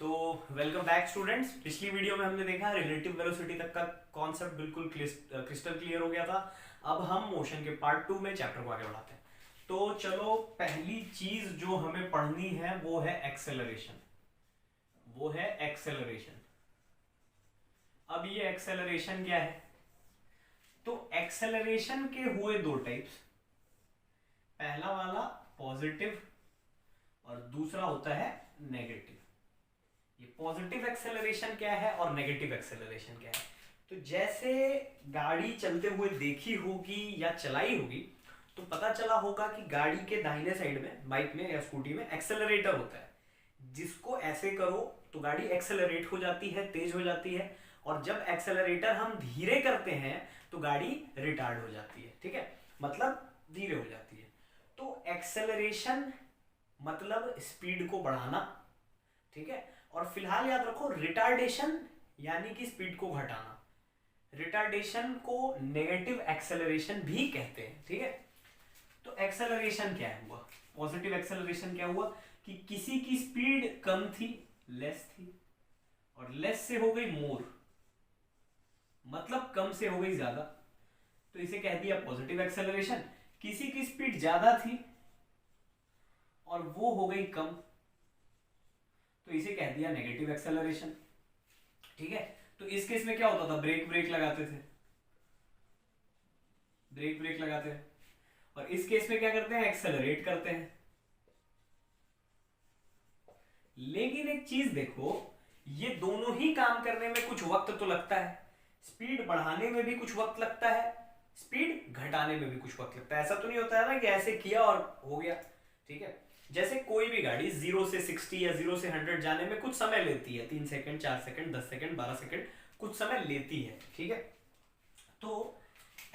तो welcome back students. पिछली video में हमने देखा रिलेटिव वेलोसिटी तक का कॉन्सेप्ट बिल्कुल क्रिस्टल क्लियर हो गया था। अब हम मोशन के पार्ट 2 में चैप्टर को आगे बढ़ाते हैं। तो चलो, पहली चीज जो हमें पढ़नी है वो है एक्सेलरेशन। अब ये एक्सेलरेशन क्या है? तो एक्सेलरेशन के हुए दो टाइप्स। पहला वाला पॉजिटिव और दूसरा होता है नेगेटिव। ये पॉजिटिव एक्सेलरेशन क्या है और नेगेटिव एक्सेलरेशन क्या है? तो जैसे गाड़ी चलते हुए देखी होगी या चलाई होगी तो पता चला होगा कि गाड़ी के दाहिने साइड में, बाइक में या स्कूटी में, एक्सेलरेटर होता है। जिसको ऐसे करो तो गाड़ी एक्सेलरेट हो जाती है, तेज हो जाती है। और जब एक्सेलरेटर हम धीरे करते हैं तो गाड़ी रिटार्ड हो जाती है। ठीक है, मतलब धीरे हो जाती है। तो एक्सेलरेशन मतलब स्पीड को बढ़ाना। ठीक है, और फिलहाल याद रखो रिटार्डेशन यानी कि स्पीड को घटाना। रिटार्डेशन को नेगेटिव एक्सेलरेशन भी कहते हैं। ठीक है, तो एक्सेलरेशन क्या हुआ? पॉजिटिव एक्सेलरेशन क्या हुआ कि किसी की स्पीड कम थी, लेस थी, और लेस से हो गई मोर, मतलब कम से हो गई ज्यादा, तो इसे कह दिया पॉजिटिव एक्सेलरेशन। किसी की स्पीड ज्यादा थी और वो हो गई कम, तो इसे कह दिया नेगेटिव एक्सेलरेशन। ठीक है, तो इस केस में क्या होता था? ब्रेक लगाते थे, और इस केस में क्या करते हैं? एक्सेलरेट करते हैं। लेकिन एक चीज देखो, ये दोनों ही काम करने में कुछ वक्त तो लगता है। स्पीड बढ़ाने में भी कुछ वक्त लगता है, स्पीड घटाने में भी कुछ वक्त लगता है। ऐसा तो नहीं होता है ना कि ऐसे किया और हो गया। ठीक है, जैसे कोई भी गाड़ी 0 से 60 या 0 से 100 जाने में कुछ समय लेती है, 3 सेकंड, 4 सेकंड, 10 सेकंड, 12 सेकंड, कुछ समय लेती है। ठीक है, तो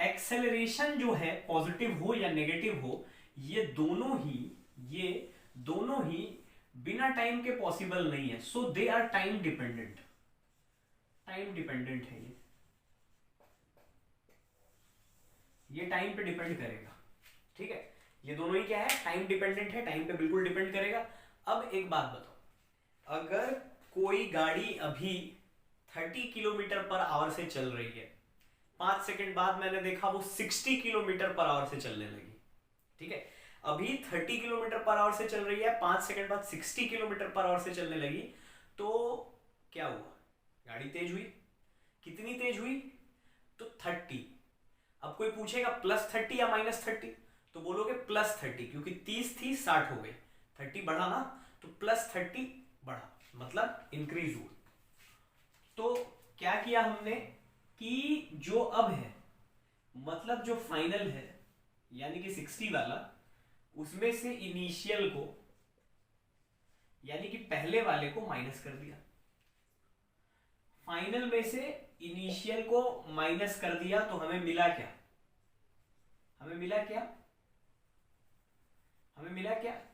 एक्सेलरेशन जो है, पॉजिटिव हो या नेगेटिव हो, ये दोनों ही बिना टाइम के पॉसिबल नहीं है। सो दे आर टाइम डिपेंडेंट। है ये टाइम पे डिपेंड करेगा। ठीक है, ये दोनों ही क्या है? टाइम डिपेंडेंट है, टाइम पे बिल्कुल डिपेंड करेगा। अब एक बात बताओ, अगर कोई गाड़ी अभी 30 किलोमीटर पर आवर से चल रही है, 5 सेकंड बाद मैंने देखा वो 60 किलोमीटर पर आवर से चलने लगी। ठीक है, अभी 30 किलोमीटर पर आवर से चल रही है, 5 सेकंड बाद 60 किलोमीटर पर आवर से चलने लगी, तो क्या हुआ? गाड़ी तेज हुई। कितनी तेज हुई? तो 30। अब कोई पूछेगा +30 या -30, तो बोलोगे +30, क्योंकि 30 थी 60 हो गई, 30 बढ़ा ना, तो +30 बढ़ा, मतलब इंक्रीज हुआ। तो क्या किया हमने कि जो अब है, मतलब जो फाइनल है यानी कि 60 वाला, उसमें से इनिशियल को यानी कि पहले वाले को माइनस कर दिया। फाइनल में से इनिशियल को माइनस कर दिया तो हमें मिला क्या?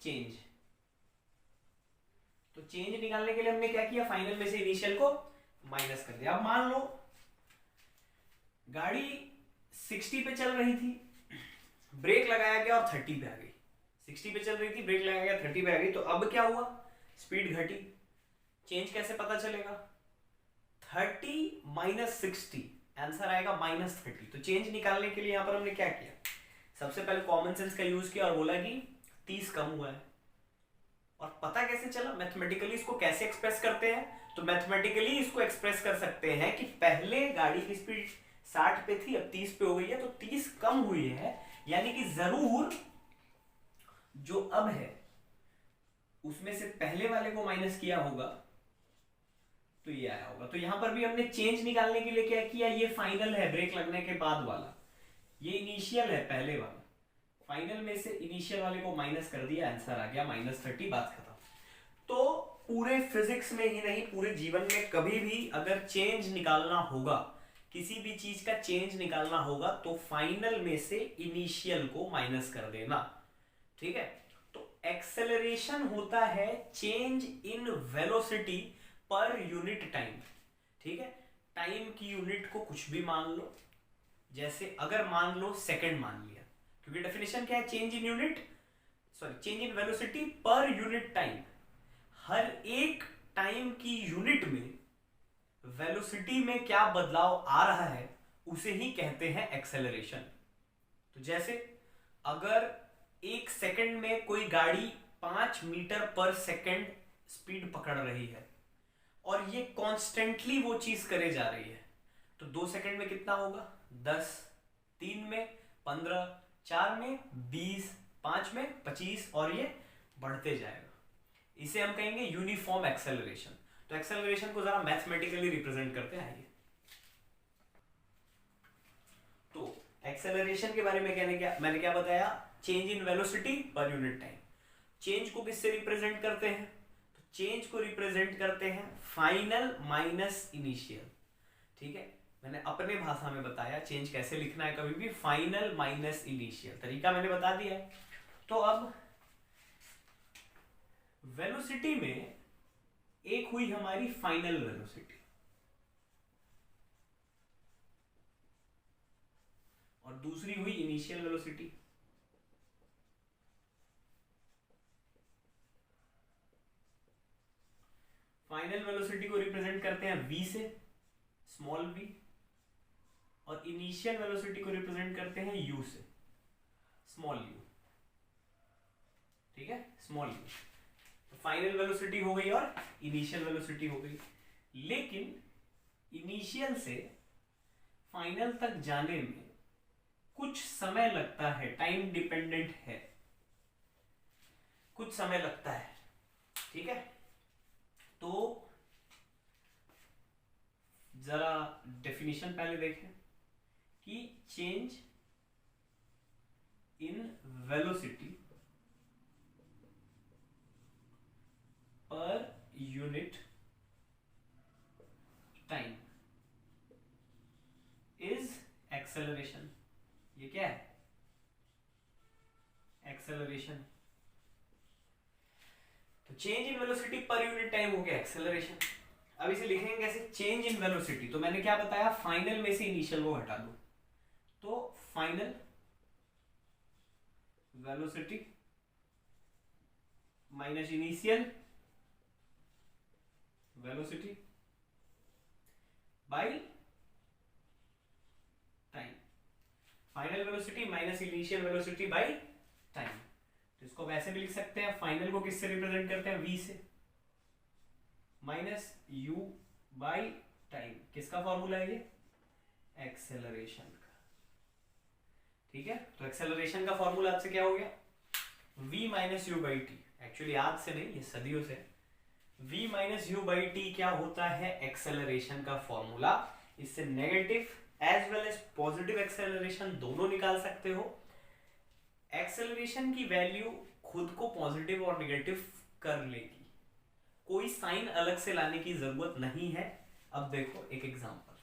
चेंज। तो चेंज निकालने के लिए हमने क्या किया? फाइनल में से इनिशियल को माइनस कर दिया। अब मान लो गाड़ी 60 पे चल रही थी, ब्रेक लगाया गया और 30 पे आ गई। 60 पे चल रही थी, ब्रेक लगाया गया, 30 पे आ गई, तो अब क्या हुआ? स्पीड घटी। चेंज कैसे पता चलेगा? 30 माइनस 60, आंसर आएगा -30। तो चेंज निकालने के लिए यहां पर हमने क्या किया? सबसे पहले कॉमन सेंस का यूज किया और बोला कि 30 कम हुआ है। और पता कैसे चला? मैथमेटिकली इसको कैसे एक्सप्रेस करते हैं? तो मैथमेटिकली इसको एक्सप्रेस कर सकते हैं कि पहले गाड़ी की स्पीड 60 पे थी, अब 30 पे हो गई है, तो 30 कम हुई है, यानी कि जरूर जो अब है उसमें से पहले वाले को माइनस किया होगा, तो ये आया होगा। तो यहां पर भी हमने चेंज निकालने के लिए क्या किया? ये फाइनल है ब्रेक लगने के बाद वाला, ये इनिशियल है पहले वाला, फाइनल में से इनिशियल वाले को माइनस कर दिया, आंसर आ गया -30, बात खत्म। तो पूरे फिजिक्स में ही नहीं, पूरे जीवन में कभी भी अगर चेंज निकालना होगा, किसी भी चीज का चेंज निकालना होगा, तो फाइनल में से इनिशियल को माइनस कर देना। ठीक है, तो एक्सेलरेशन होता है change in velocity per unit time. ठीक है, टाइम की यूनिट को कुछ भी मान लो, जैसे अगर मान लो सेकंड मान लिया, क्योंकि डेफिनेशन क्या है? Change in velocity per unit time. हर एक टाइम की यूनिट में वेलोसिटी में क्या बदलाव आ रहा है उसे ही कहते हैं एक्सेलरेशन। तो जैसे अगर एक सेकंड में कोई गाड़ी 5 मीटर पर सेकंड स्पीड पकड़ रही है और ये कॉन्स्टेंटली वो चीज करे जा रही है, तो 2 सेकंड में कितना होगा? 10, 3 में 15, 4 में 20, 5 में 25 और ये बढ़ते जाएगा। इसे हम कहेंगे यूनिफॉर्म एक्सेलरेशन। तो एक्सेलरेशन को जरा मैथमेटिकली रिप्रेजेंट करते हैं। आइए, तो एक्सेलरेशन के बारे में मैंने क्या बताया? Change in velocity per unit time. Change को किससे रिप्रेजेंट करते हैं? तो चेंज को रिप्रेजेंट करते हैं फाइनल माइनस इनिशियल। ठीक है, मैंने अपने भाषा में बताया चेंज कैसे लिखना है, कभी भी फाइनल माइनस इनिशियल, तरीका मैंने बता दिया है। तो अब वेलोसिटी में एक हुई हमारी फाइनल वेलोसिटी और दूसरी हुई इनिशियल वेलोसिटी। फाइनल वेलोसिटी को रिप्रेजेंट करते हैं v से, स्मॉल v, और इनिशियल वेलोसिटी को रिप्रेजेंट करते हैं u से, स्मॉल u। ठीक है, स्मॉल u। तो फाइनल वेलोसिटी हो गई और इनिशियल वेलोसिटी हो गई। लेकिन इनिशियल से फाइनल तक जाने में कुछ समय लगता है, टाइम डिपेंडेंट है, कुछ समय लगता है। ठीक है, तो जरा डेफिनेशन पहले देखें कि change in velocity per unit time is acceleration. ये क्या है? एक्सेलरेशन। तो change in velocity per unit time हो गया एक्सेलरेशन। अब इसे लिखेंगे कैसे? चेंज इन वेलोसिटी, तो मैंने क्या बताया? फाइनल में से इनिशियल को हटा दो, तो final velocity minus initial velocity by time. Final velocity minus initial velocity by time. तो इसको वैसे भी लिख सकते हैं, फाइनल को किससे रिप्रेजेंट करते हैं? v से, माइनस u बाई टाइम। किसका फॉर्मूला है ये? एक्सेलरेशन का। ठीक है, तो एक्सेलरेशन का फॉर्मूला आपसे क्या हो गया? v minus you by T. Actually आज से नहीं, ये सदियों से। v minus you by T क्या होता है? एक्सेलरेशन का फॉर्मूला। इससे negative as well as positive acceleration दोनों निकाल सकते हो। एक्सेलरेशन की वैल्यू खुद को पॉजिटिव और नेगेटिव कर लेगी, कोई साइन अलग से लाने की जरूरत नहीं है। अब देखो एक एग्जांपल,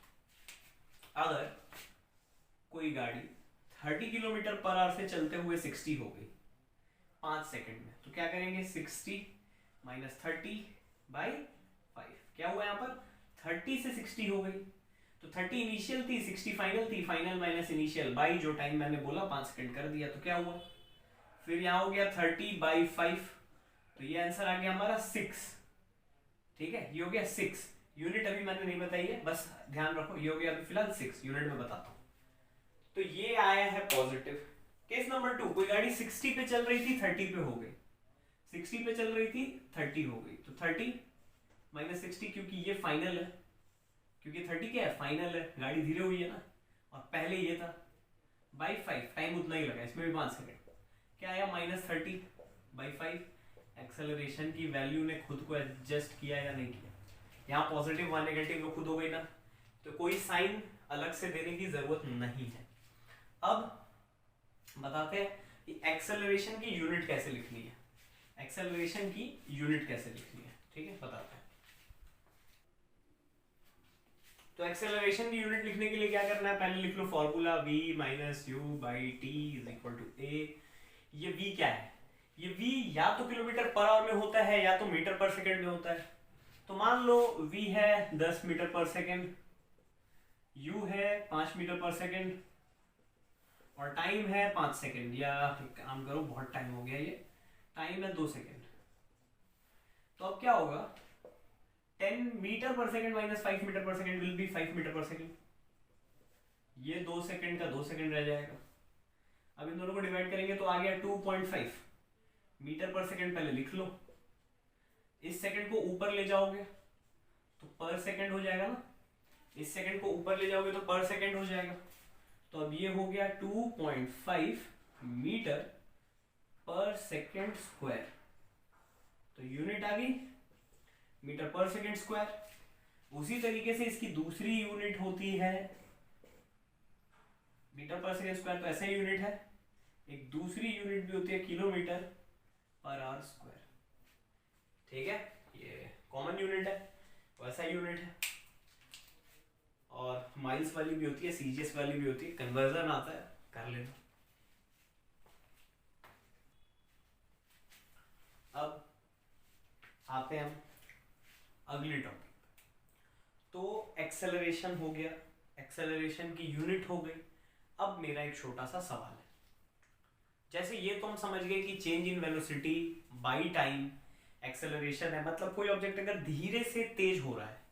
अगर कोई गाड़ी 30 किलोमीटर पर आवर से चलते हुए 60 हो गई 5 सेकंड में, तो क्या करेंगे? 60 माइनस 30 बाई 5। क्या हुआ यहाँ पर? 30 से 60 हो गई, तो 30 इनिशियल थी, 60 फाइनल थी। फाइनल माइनस इनिशियल बाई जो टाइम मैंने बोला 5 सेकंड कर दिया, तो क्या हुआ? फिर यहाँ हो गया 30 बाई 5, तो ये आंसर आ गया हमारा 6। ठीक है, ये हो गया 6। यूनिट अभी मैंने नहीं बताई है, बस ध्यान रखो, ये हो गया अभी फिलहाल 6, यूनिट में बताता हूं। तो ये आया है पॉजिटिव। केस नंबर 2, कोई गाड़ी 60 पे चल रही थी, 30 पे हो गई। 60 पे चल रही थी, 30 हो गई, तो 30 माइनस 60, क्योंकि ये फाइनल है, क्योंकि 30 क्या है? फाइनल है, गाड़ी धीरे हुई है ना, और पहले ये था, बाई 5, टाइम उतना ही लगा, इसमें भी 5 सेकंड। क्या आया? Minus 30 by 5। एक्सेलरेशन की वैल्यू ने खुद को एडजस्ट किया या नहीं किया? यहाँ पॉजिटिव व नेगेटिव तो खुद हो गई ना, तो कोई साइन अलग से देने की जरूरत नहीं है। अब बताते हैं कि एक्सेलरेशन की यूनिट कैसे लिखनी है। एक्सेलरेशन की यूनिट कैसे लिखनी है, ठीक है, बताते हैं। तो एक्सेलरेशन की यूनिट लिखने के लिए क्या करना है? पहले लिख लो formula, v minus you by t is equal to a. ये v क्या है? ये v या तो किलोमीटर पर आवर में होता है या तो मीटर पर सेकंड में होता है। तो मान लो v है 10 मीटर पर सेकंड, u है 5 मीटर पर सेकंड, और टाइम है 5 सेकंड, या काम करो बहुत टाइम हो गया, ये टाइम है 2 सेकंड। तो अब क्या होगा? 10 मीटर पर सेकेंड माइनस 5 मीटर पर सेकेंड विल बी 5 मीटर पर सेकेंड। ये 2 सेकेंड का 2 सेकेंड रह जाएगा। अब इन दोनों को डिवाइड करेंगे तो आ गया 2.5 मीटर पर सेकेंड। पहले लिख लो, इस सेकेंड को ऊपर ले जाओगे तो पर सेकेंड हो जाएगा ना, इस सेकेंड को ऊपर ले जाओगे तो पर सेकेंड हो जाएगा। तो अब ये हो गया 2.5 मीटर पर सेकेंड स्क्वायर। तो यूनिट आ गई मीटर पर सेकेंड स्क्वायर। उसी तरीके से इसकी दूसरी यूनिट होती है मीटर पर सेकेंड स्क्वायर, तो ऐसा यूनिट है। एक दूसरी यूनिट भी होती है किलोमीटर पर आवर स्क्वायर। ठीक है, ये कॉमन यूनिट है, वैसा यूनिट है। और माइल्स वाली भी होती है, सीजीएस वाली भी होती है, कन्वर्जन आता है, कर लेना। अब आते हैं हम अगले टॉपिक। तो एक्सेलरेशन हो गया, एक्सेलरेशन की यूनिट हो गई। अब मेरा एक छोटा सा सवाल है, जैसे ये तो हम समझ गए कि change in velocity by time acceleration है, मतलब कोई ऑब्जेक्ट अगर धीरे से तेज हो रहा है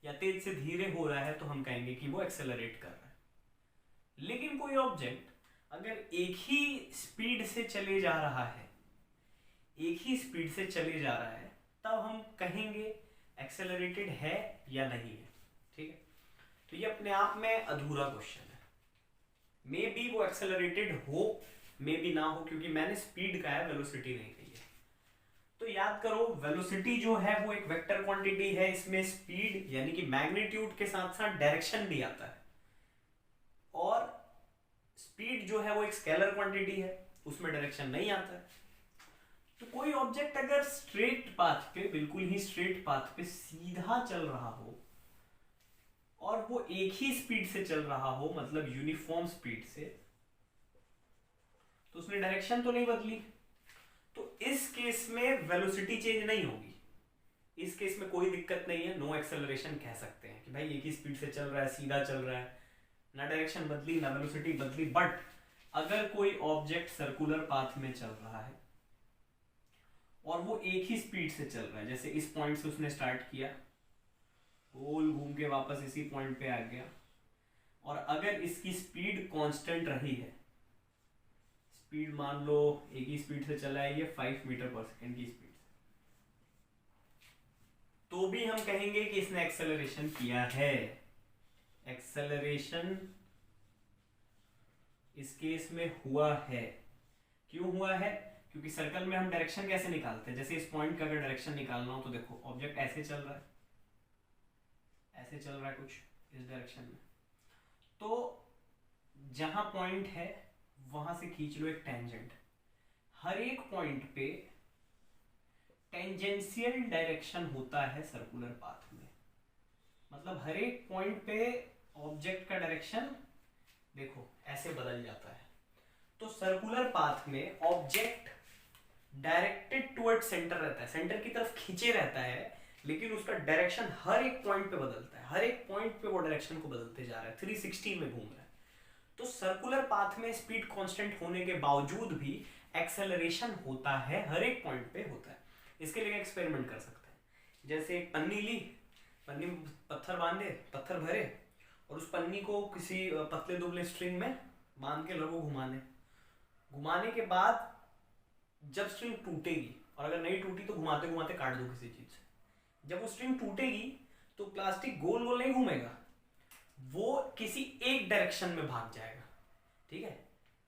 या तेज से धीरे हो रहा है तो हम कहेंगे कि वो एक्सेलरेट कर रहा है। लेकिन कोई ऑब्जेक्ट अगर एक ही स्पीड से चले जा रहा है, एक ही स्पीड से चले जा रहा है, तब हम कहेंगे एक्सेलरेटेड है या नहीं है। ठीक है, तो ये अपने आप में अधूरा क्वेश्चन है। मे बी वो एक्सेलरेटेड हो, मे बी ना हो, क्योंकि मैंने स्पीड का है, वेलोसिटी नहीं कही है। तो याद करो, वेलोसिटी जो है वो एक वेक्टर क्वांटिटी है, इसमें स्पीड यानी कि मैग्नीट्यूड के साथ साथ डायरेक्शन भी आता है। और स्पीड जो है वो एक स्केलर क्वांटिटी है, उसमें डायरेक्शन नहीं आता है। तो कोई ऑब्जेक्ट अगर स्ट्रेट पाथ पे, बिल्कुल ही स्ट्रेट पाथ पे सीधा चल रहा हो और वो एक ही स्पीड से चल रहा हो, मतलब यूनिफॉर्म स्पीड से, तो उसने डायरेक्शन तो नहीं बदली, तो इस केस में वेलोसिटी चेंज नहीं होगी। इस केस में कोई दिक्कत नहीं है, नो एक्सेलरेशन कह सकते हैं कि भाई एक ही स्पीड से चल रहा है, सीधा चल रहा है, ना डायरेक्शन बदली ना वेलोसिटी बदली। बट अगर कोई ऑब्जेक्ट सर्कुलर पाथ में चल रहा है और वो एक ही स्पीड से चल रहा है, जैसे इस पॉइंट से उसने स्टार्ट किया, गोल घूम के वापस इसी पॉइंट पे आ गया, और अगर इसकी स्पीड कांस्टेंट रही है, स्पीड मान लो एक ही स्पीड से चला है ये 5 मीटर पर सेकेंड की स्पीड से, तो भी हम कहेंगे कि इसने एक्सेलरेशन किया है। एक्सेलरेशन इस केस में हुआ है। क्यों हुआ है? क्योंकि सर्कल में हम डायरेक्शन कैसे निकालते हैं, जैसे इस पॉइंट का अगर डायरेक्शन निकालना हो तो देखो ऑब्जेक्ट ऐसे चल रहा है, ऐसे चल रहा है कुछ इस डायरेक्शन में, तो जहां पॉइंट है वहां से खींच लो एक टेंजेंट। हर एक पॉइंट पे टेंजेंशियल डायरेक्शन होता है सर्कुलर पाथ में, मतलब हर एक पॉइंट पे ऑब्जेक्ट का डायरेक्शन देखो ऐसे बदल जाता है। तो सर्कुलर पाथ में ऑब्जेक्ट डायरेक्टेड टुवर्ड सेंटर रहता है, सेंटर की तरफ खींचे रहता है, लेकिन उसका डायरेक्शन हर एक पॉइंट पे बदलता है, हर एक पॉइंट पे वो डायरेक्शन को बदलते जा रहा है, 360 में घूम रहा है। तो सर्कुलर पाथ में स्पीड कांस्टेंट होने के बावजूद भी एक्सेलरेशन होता है, हर एक पॉइंट पे होता है। इसके लिए एक्सपेरिमेंट कर सकते हैं, जैसे एक पन्नी ली, पन्नी में पत्थर बांधे, पत्थर भरे, और उस पन्नी को किसी पतले दुबले स्ट्रिंग में बांध के लगो घुमाने। घुमाने के बाद जब स्ट्रिंग टूटेगी, और अगर नहीं टूटी तो घुमाते घुमाते काट दो किसी चीज से, जब वो स्ट्रिंग टूटेगी तो प्लास्टिक गोल गोल नहीं घूमेगा, वो किसी एक डायरेक्शन में भाग जाएगा। ठीक है,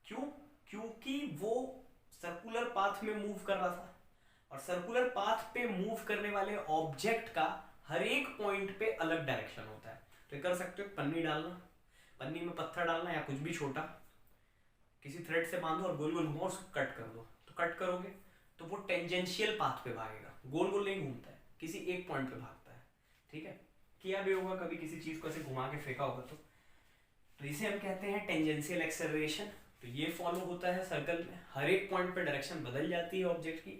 क्यों? क्योंकि वो सर्कुलर पाथ में मूव कर रहा था, और सर्कुलर पाथ पे मूव करने वाले ऑब्जेक्ट का हर एक पॉइंट पे अलग डायरेक्शन होता है। तो कर सकते हो पन्नी डालना, पन्नी में पत्थर डालना या कुछ भी छोटा, किसी थ्रेड से बांधो और गोल गोल घुमाओ, उसको कट कर दो, तो कट करोगे तो वो टेंजेंशियल पाथ पे भागेगा, गोल गोल नहीं घूमता है, किसी एक पॉइंट पे भागता है। ठीक है, किया भी होगा कभी, किसी चीज को ऐसे घुमा के फेंका होगा तो इसे हम कहते हैं टेंजेंशियल एक्सेलरेशन। तो ये फॉलो होता है सर्कल में, हर एक पॉइंट पे डायरेक्शन बदल जाती है ऑब्जेक्ट की।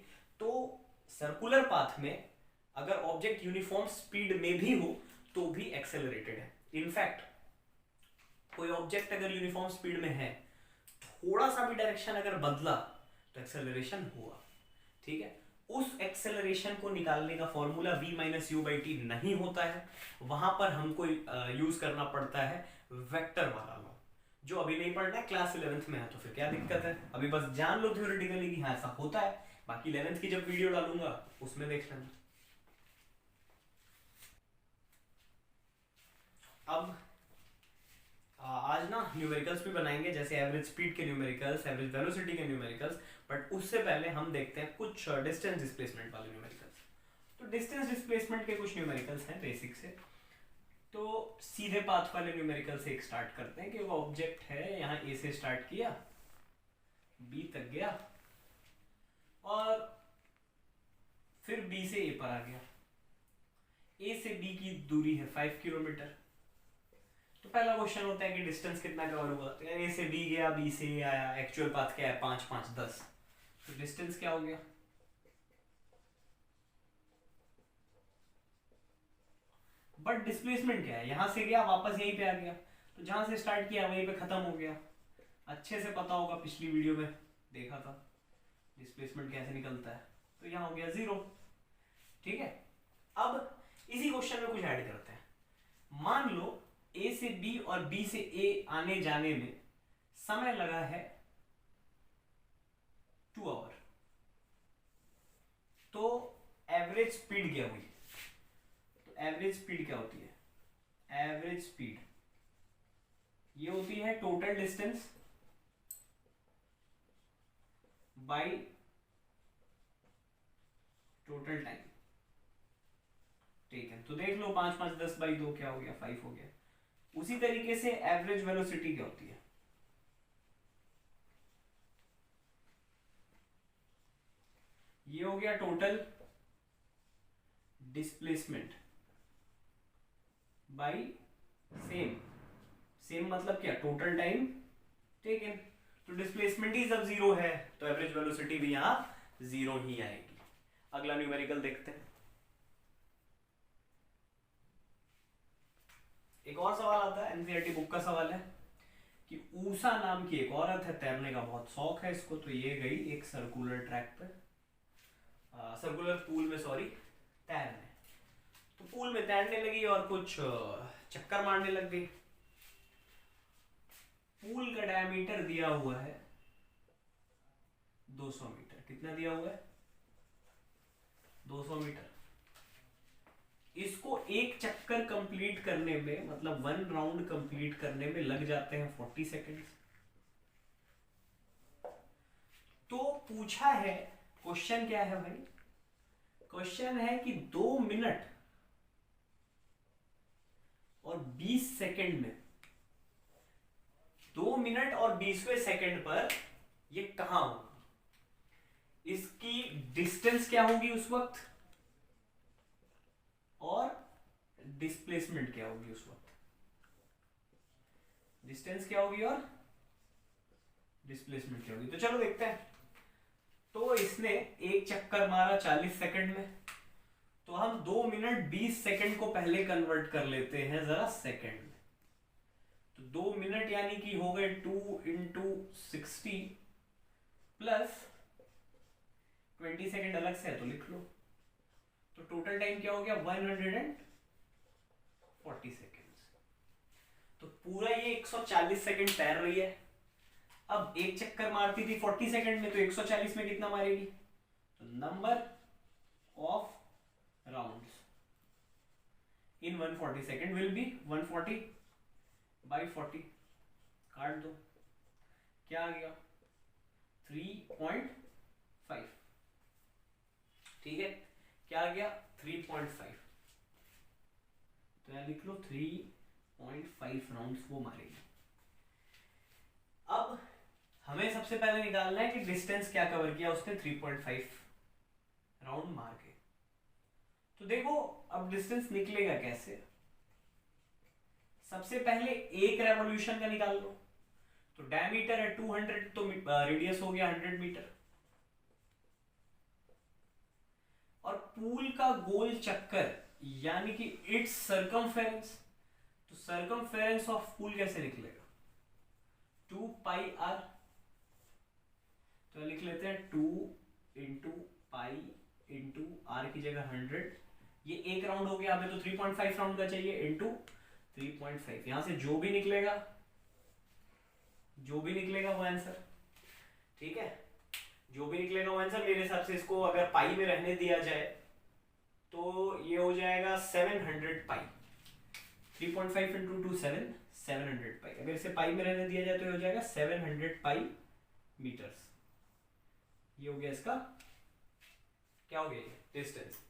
तो सर्कुलर पाथ में अगर ऑब्जेक्ट यूनिफॉर्म स्पीड में भी हो तो भी एक्सेलरेटेड है। इनफैक्ट कोई ऑब्जेक्ट अगर यूनिफॉर्म स्पीड में है, थोड़ा सा भी डायरेक्शन अगर बदला तो एक्सेलरेशन हुआ। ठीक है, उस एक्सेलरेशन को निकालने का formula v minus you by T नहीं होता है, वहां पर हमको यूज करना पड़ता है वेक्टर वाला लॉ, जो अभी नहीं पढ़ना है, क्लास 11th में है, तो फिर क्या दिक्कत है, अभी बस जान लो थ्योरेटिकली कि हाँ ऐसा होता है, बाकी 11th की जब वीडियो डालूंगा उसमें देख लेना। अब आज ना न्यूमेरिकल्स भी बनाएंगे, जैसे एवरेज स्पीड के न्यूमेरिकल्स, एवरेज वेलोसिटी के न्यूमेरिकल्स, बट उससे पहले हम देखते हैं कुछ डिस्टेंस डिस्प्लेसमेंट वाले न्यूमेरिकल्स। तो डिस्टेंस डिस्प्लेसमेंट के कुछ न्यूमेरिकल्स हैं बेसिक से, तो सीधे पाथ वाले न्यूमेरिकल से एक स्टार्ट करते हैं कि वो ऑब्जेक्ट है, यहाँ ए से स्टार्ट किया, बी तक गया और फिर बी से ए पर आ गया। ए से बी की दूरी है 5 किलोमीटर। तो पहला क्वेश्चन होता है कि डिस्टेंस कितना कवर हुआ, तो ए से बी गया, बी से ए आया, एक्चुअल पाथ क्या है 5 5 10, तो डिस्टेंस क्या हो गया, बट डिस्प्लेसमेंट क्या है, यहां से गया वापस यहीं पे आ गया, तो जहां से स्टार्ट किया वहीं पे खत्म हो गया। अच्छे से पता होगा, पिछली वीडियो में देखा था डिस्प्लेसमेंट कैसे निकलता है, तो यहां हो गया 0। ठीक है, अब इसी क्वेश्चन में कुछ ऐड करते हैं। मान लो ए से बी और बी से ए आने जाने में समय लगा है 2 आवर, तो एवरेज स्पीड क्या हुई, तो एवरेज स्पीड क्या होती है, एवरेज स्पीड ये होती है total distance by total time. ठीक है, तो देख लो 5 5 10 बाई 2 क्या हो गया, 5 हो गया। उसी तरीके से एवरेज वेलोसिटी क्या होती है, ये हो गया total displacement bye same, same मतलब क्या, टोटल टाइम टेकन। तो डिस्प्लेसमेंट ही जब 0 है तो एवरेज वेलोसिटी भी यहां 0 ही आएगी। अगला न्यूमेरिकल देखते हैं। एक और सवाल आता है, एनसीईआरटी बुक का सवाल है कि ऊषा नाम की एक औरत है, तैरने का बहुत शौक है इसको, तो ये गई एक सर्कुलर ट्रैक पे, सर्कुलर पूल में, सॉरी, तैरने। तो पूल में तैरने लगी और कुछ चक्कर मारने लग गई। पूल का डायमीटर दिया हुआ है 200 मीटर। कितना दिया हुआ है, 200 मीटर। इसको एक चक्कर कंप्लीट करने में, मतलब 1 राउंड कंप्लीट करने में लग जाते हैं 40 सेकेंड्स। तो पूछा है, क्वेश्चन क्या है भाई, क्वेश्चन है कि 2 मिनट और 20 सेकेंड में, 2 मिनट और 20वें सेकेंड पर ये कहां होगा, इसकी डिस्टेंस क्या होगी उस वक्त और डिस्प्लेसमेंट क्या होगी उस वक्त, डिस्टेंस क्या होगी और डिस्प्लेसमेंट क्या होगी। तो चलो देखते हैं। तो इसने एक चक्कर मारा 40 सेकंड में, तो हम 2 मिनट 20 सेकंड को पहले कन्वर्ट कर लेते हैं जरा सेकंड में। तो 2 मिनट यानी कि हो गए 2 इंटू 60 प्लस 20 सेकंड अलग से है तो लिख लो। तो टोटल टाइम क्या हो गया 140 सेकेंड्स। तो पूरा ये 140 सेकंड तैर रही है। अब एक चक्कर मारती थी 40 सेकंड में, तो 140 में कितना मारेगी, तो number of rounds in 140 second will be 140 by 40, काट दो, क्या आ गया 3.5। ठीक है, क्या आ गया 3.5, तो यहां लिख लो 3.5 राउंड्स वो मारेगी। अब हमें सबसे पहले निकालना है कि डिस्टेंस क्या कवर किया उसने 3.5 राउंड मार के। तो देखो अब डिस्टेंस निकलेगा कैसे, सबसे पहले एक रेवोल्यूशन का निकाल लो। तो डायमीटर है 200, तो रेडियस हो गया 100 मीटर। और पूल का गोल चक्कर यानी कि इट्स सर्कमफेरेंस, तो सर्कमफेरेंस ऑफ पूल कैसे निकलेगा 2 पाई आर। तो लिख लेते हैं 2 इंटू पाई इंटू आर की जगह 100, ये एक राउंड हो गया, हमें तो 3.5 राउंड का चाहिए, इंटू 3.5। यहां से जो भी निकलेगा वो आंसर, ठीक है, जो भी निकलेगा वो आंसर। मेरे हिसाब से इसको अगर पाई में रहने दिया जाए तो ये हो जाएगा 700 पाई। 3.5 इंटू 2 700 पाई। अगर इसे पाई में रहने दिया जाए तो ये हो जाएगा 700 पाई मीटर्स। ये हो गया इसका, क्या हो गया, डिस्टेंस।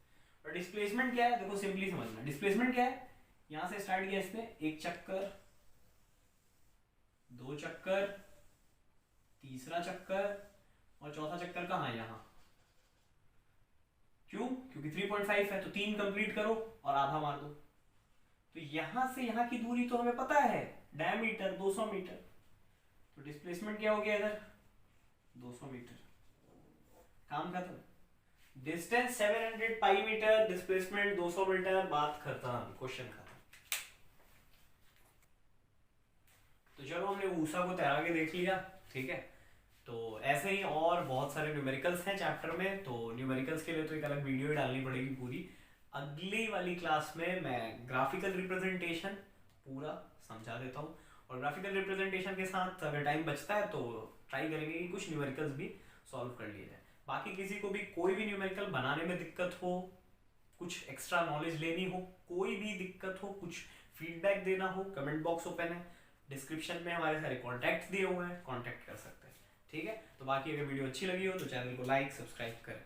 और डिस्प्लेसमेंट क्या है, देखो सिंपली समझना। डिस्प्लेसमेंट क्या है, यहां से स्टार्ट किया इसने, एक चक्कर, दो चक्कर, तीसरा चक्कर, और चौथा चक्कर कहाँ है, यहाँ। क्यों, क्योंकि 3.5 है तो 3 कंप्लीट करो और आधा मार दो। तो यहां से यहां की दूरी तो हमें पता है, डायमीटर 200 मीटर। तो डिस्प्लेसमेंट क्या हो गया इधर, 200 मीटर। काम खत्म। Distance 700 pi metre, displacement 200 metre, बात खत्म, क्वेश्चन खत्म। तो चलो हमने ऊषा को तैरा के देख लिया, ठीक है। तो ऐसे ही और बहुत सारे न्यूमेरिकल्स हैं चैप्टर में, तो न्यूमेरिकल्स के लिए तो एक अलग वीडियो ही डालनी पड़ेगी पूरी। अगली वाली क्लास में मैं ग्राफिकल रिप्रेजेंटेशन पूरा समझा देता हूँ, और ग्राफिकल रिप्रेजेंटेशन के साथ अगर टाइम बचता है तो ट्राई करेंगे कि कुछ न्यूमेरिकल्स भी सॉल्व कर लिए जाए। बाकी किसी को भी कोई भी न्यूमेरिकल बनाने में दिक्कत हो, कुछ एक्स्ट्रा नॉलेज लेनी हो, कोई भी दिक्कत हो, कुछ फीडबैक देना हो, कमेंट बॉक्स ओपन है, डिस्क्रिप्शन में हमारे सारे कॉन्टैक्ट्स दिए हुए हैं, कॉन्टैक्ट कर सकते हैं, ठीक है। तो बाकी अगर वीडियो अच्छी लगी हो तो चैनल को लाइक सब्सक्राइब करें।